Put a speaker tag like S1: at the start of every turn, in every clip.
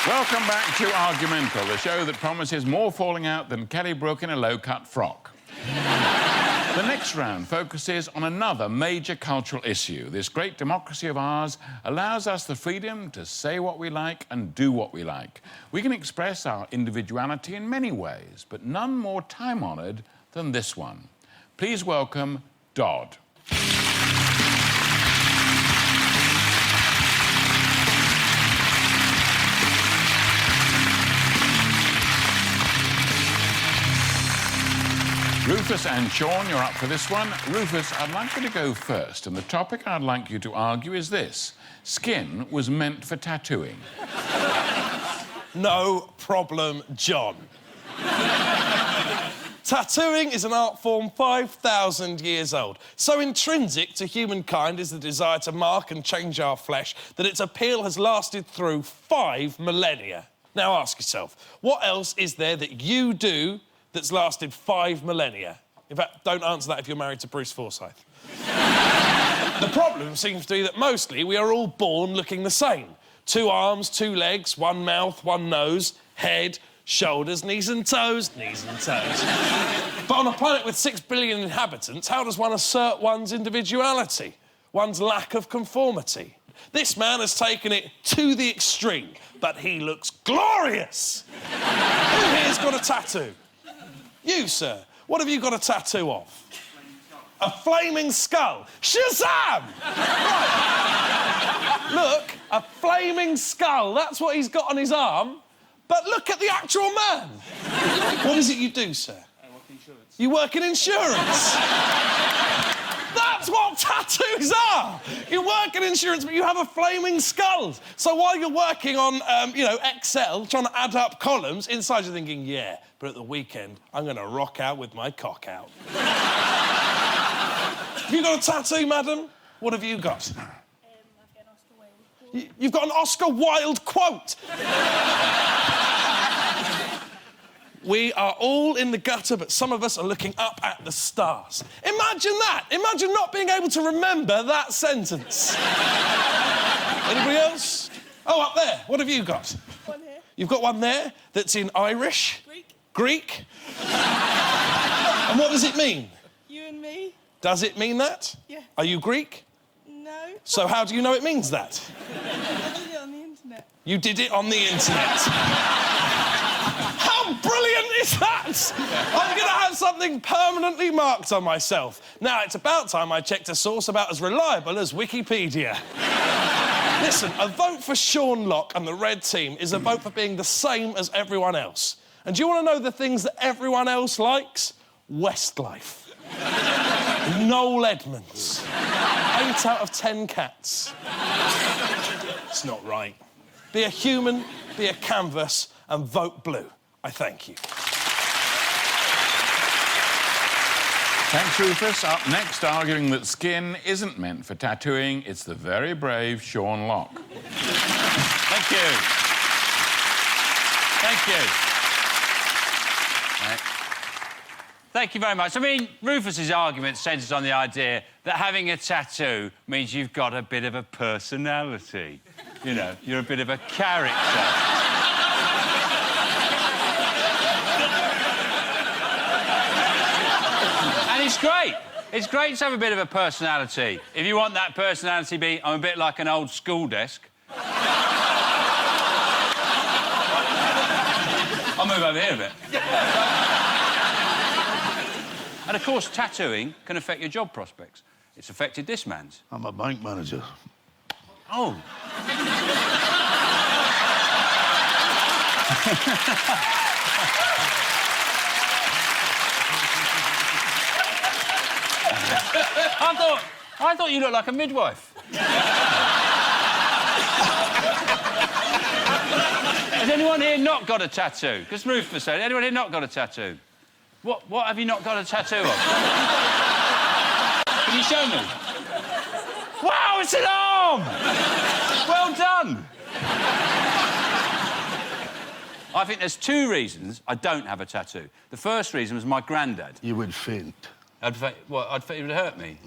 S1: Welcome back to Argumental, the show that promises more falling out than Kelly Brook in a low-cut frock. The next round focuses on another major cultural issue. This great democracy of ours allows us the freedom to say what we like and do what we like. We can express our individuality in many ways, but none more time-honoured than this one. Please welcome Dodd. Rufus and Sean, you're up for this one. Rufus, I'd like you to go first, and the topic I'd like you to argue is this. Skin was meant for tattooing.
S2: No problem, John. Tattooing is an art form 5,000 years old. So intrinsic to humankind is the desire to mark and change our flesh that its appeal has lasted through 5 millennia. Now ask yourself, what else is there that you do that's lasted 5 millennia? In fact, don't answer that if you're married to Bruce Forsyth. The problem seems to be that mostly we are all born looking the same. 2 arms, 2 legs, 1 mouth, 1 nose, head, shoulders, knees and toes, knees and toes. But on a planet with 6 billion inhabitants, how does one assert one's individuality, one's lack of conformity? This man has taken it to the extreme, but he looks glorious. Who here's got a tattoo? You, sir, what have you got a tattoo of? A flaming skull. Shazam! Right. Look, a flaming skull. That's what he's got on his arm. But look at the actual man. What is it you do, sir?
S3: I work in insurance.
S2: You work in insurance? That's what tattoos are! You work in insurance, but you have a flaming skull. So while you're working on, Excel, trying to add up columns, inside you're thinking, yeah, but at the weekend, I'm going to rock out with my cock out. Have you got a tattoo, madam? What have you got?
S3: I've got an Oscar Wilde quote.
S2: You've got an Oscar Wilde quote. We are all in the gutter, but some of us are looking up at the stars. Imagine that. Imagine not being able to remember that sentence. Anybody else? Oh, up there. What have you got?
S3: One here.
S2: You've got one there that's in Irish?
S3: Greek.
S2: Greek? And what does it mean?
S3: You and me.
S2: Does it mean that?
S3: Yeah.
S2: Are you Greek?
S3: No.
S2: So how do you know it means that?
S3: I did it on the internet.
S2: You did it on the internet. How brilliant is that? I'm going to have something permanently marked on myself. Now, it's about time I checked a source about as reliable as Wikipedia. Listen, a vote for Sean Locke and the Red Team is a vote for being the same as everyone else. And do you want to know the things that everyone else likes? Westlife. Noel Edmonds. 8 out of 10 cats. It's not right. Be a human, be a canvas, and vote blue. I thank you.
S1: Thanks, Rufus. Up next, arguing that skin isn't meant for tattooing, it's the very brave Sean Locke.
S4: Thank you. Thank you. Thank you very much. I mean, Rufus's argument centres on the idea that having a tattoo means you've got a bit of a personality. You know, you're a bit of a character. And it's great. It's great to have a bit of a personality. If you want that personality to be, I'm a bit like an old school desk. I'll move over here a bit. And, of course, tattooing can affect your job prospects. It's affected this man's.
S5: I'm a bank manager.
S4: Oh. I thought you looked like a midwife. Has anyone here not got a tattoo? Because Rufus said, anyone here not got a tattoo? What have you not got a tattoo of? Can you show me? Wow, it's an arm! Well done. I think there's 2 reasons I don't have a tattoo. The first reason was my granddad.
S5: You would faint.
S4: I'd think it would hurt me.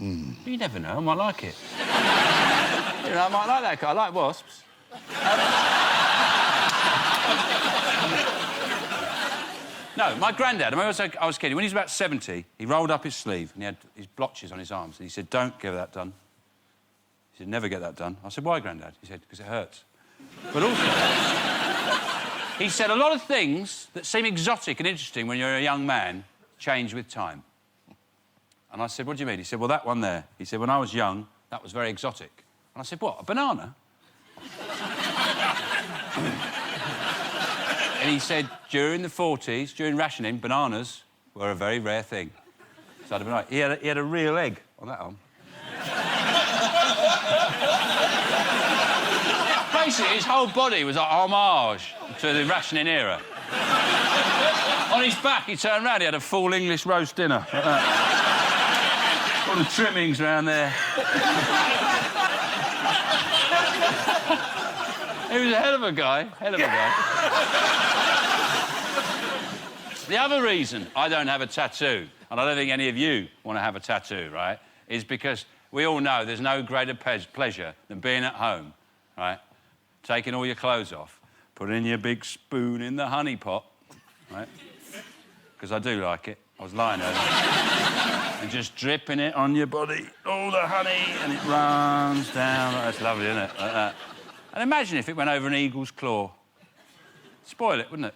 S4: But you never know, I might like it. You know, I might like that guy. I like wasps. No, my granddad, I was kidding. When he was about 70, he rolled up his sleeve and he had his blotches on his arms. And he said, don't get that done. He said, never get that done. I said, why, Grandad? He said, because it hurts. But also, he said a lot of things that seem exotic and interesting when you're a young man change with time. And I said, what do you mean? He said, well, that one there. He said, when I was young, that was very exotic. And I said, what, a banana? And he said, during the 40s, during rationing, bananas were a very rare thing. So I'd have been right. He had a real egg on that arm. Basically, his whole body was like homage to the rationing era. On his back, he turned round, he had a full English roast dinner. Like that. All the trimmings around there. He was a hell of a guy, The other reason I don't have a tattoo, and I don't think any of you want to have a tattoo, right, is because we all know there's no greater pleasure than being at home, right, taking all your clothes off, putting your big spoon in the honey pot, right, because I do like it. I was lying earlier. And just dripping it on your body, all the honey, and it runs down. That's lovely, isn't it? Like that. And imagine if it went over an eagle's claw. Spoil it, wouldn't it?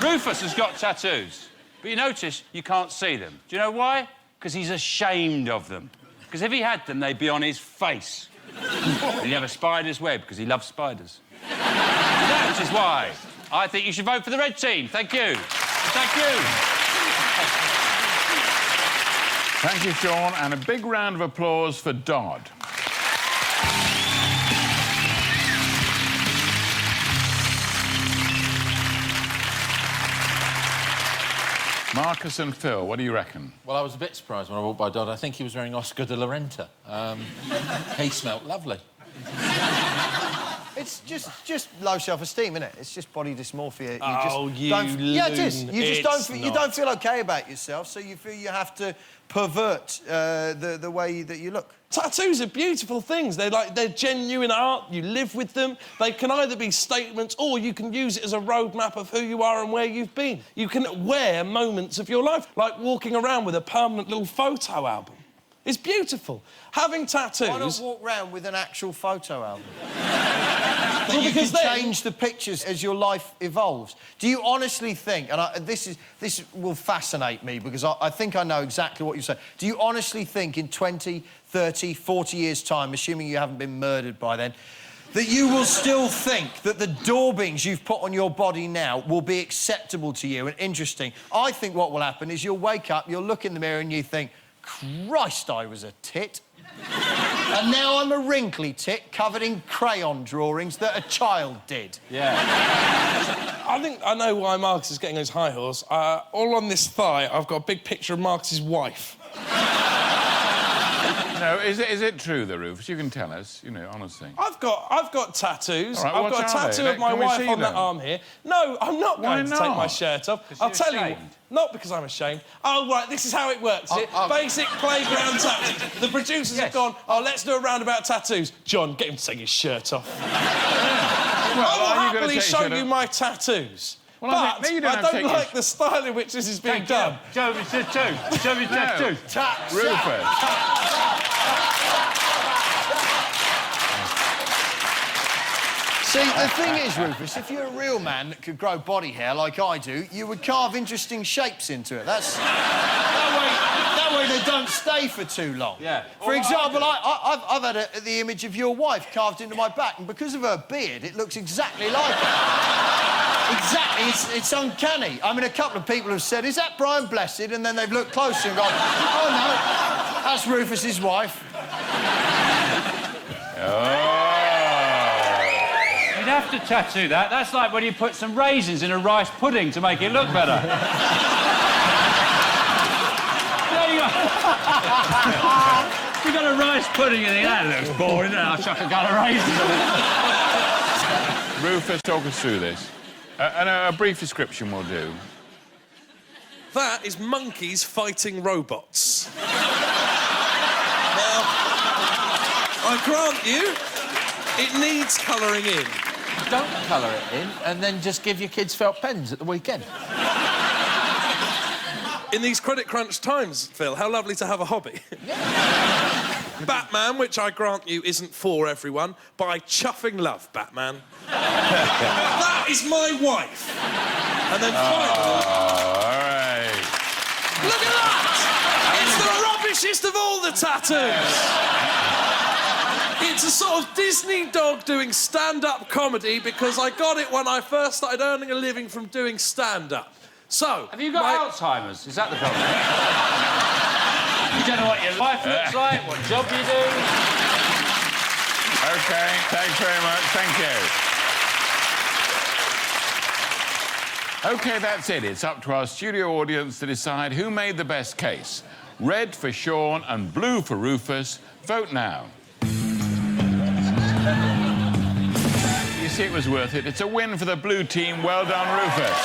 S4: Rufus has got tattoos, but you notice you can't see them. Do you know why? Because he's ashamed of them. Because if he had them, they'd be on his face. And he'd have a spider's web, because he loves spiders. That is why I think you should vote for the red team. Thank you. Thank you.
S1: Thank you, Sean, and a big round of applause for Dodd. Marcus and Phil, what do you reckon?
S5: Well, I was a bit surprised when I walked by Dodd. I think he was wearing Oscar de la Renta. He smelt lovely.
S6: It's just low self-esteem, isn't it? It's just body dysmorphia.
S2: Yeah,
S6: it is. You don't feel okay about yourself, so you feel you have to pervert the way that you look.
S2: Tattoos are beautiful things. They're genuine art. You live with them. They can either be statements or you can use it as a roadmap of who you are and where you've been. You can wear moments of your life, like walking around with a permanent little photo album. It's beautiful. Having tattoos...
S6: Why not walk around with an actual photo album?
S2: Well,
S6: you can change the pictures as your life evolves. Do you honestly think, and this will fascinate me because I think I know exactly what you're saying. Do you honestly think in 20, 30, 40 years' time, assuming you haven't been murdered by then, that you will still think that the daubings you've put on your body now will be acceptable to you and interesting? I think what will happen is you'll wake up, you'll look in the mirror and you think, Christ, I was a tit. And now I'm a wrinkly tit covered in crayon drawings that a child did.
S4: Yeah.
S2: I think I know why Marcus is getting his high horse. All on this thigh, I've got a big picture of Marcus's wife.
S1: No, is it true, the Rufus? You can tell us, you know, honestly.
S2: I've got tattoos.
S1: All right,
S2: I've got a tattoo of my wife on that arm here. No, I'm not going to take my shirt off. I'll tell you. Not because I'm ashamed. Oh, right, this is how it works. Basic playground tactics. The producers have gone, oh, let's do a roundabout tattoos. John, get him to take his shirt off. I will happily show you my tattoos.
S1: Well,
S2: but I don't like the style in which this is being done.
S4: Show me tattoo. Show me tattoo.
S1: Rufus.
S6: See, the thing is, Rufus, if you're a real man that could grow body hair like I do, you would carve interesting shapes into it. That way they don't stay for too long.
S4: Yeah.
S6: For example, I've had the image of your wife carved into my back, and because of her beard, it looks exactly like her. Exactly, it's uncanny. I mean, a couple of people have said, is that Brian Blessed? And then they've looked closer and gone, oh, no, that's Rufus's wife.
S4: You'd have to tattoo that. That's like when you put some raisins in a rice pudding to make it look better. There you go. You got a rice pudding and that looks boring. I'll chuck a couple of raisins on it.
S1: Rufus, talk us through this. And a brief description will do.
S2: That is monkeys fighting robots. Now, I grant you, It needs colouring in.
S5: Don't colour it in and then just give your kids felt pens at the weekend.
S2: In these credit crunch times, Phil, how lovely to have a hobby. Batman, which I grant you isn't for everyone, by chuffing love, Batman. That is my wife. And then finally...
S1: All right.
S2: Look at that! It's the rubbishest of all the tattoos! It's a sort of Disney dog doing stand-up comedy because I got it when I first started earning a living from doing stand-up. So...
S4: Have you got Alzheimer's? Is that the problem? You don't know what your life looks like, what job you do.
S1: OK, thanks very much. Thank you. OK, that's it. It's up to our studio audience to decide who made the best case. Red for Sean and blue for Rufus. Vote now. You see, it was worth it. It's a win for the blue team. Well done, Rufus.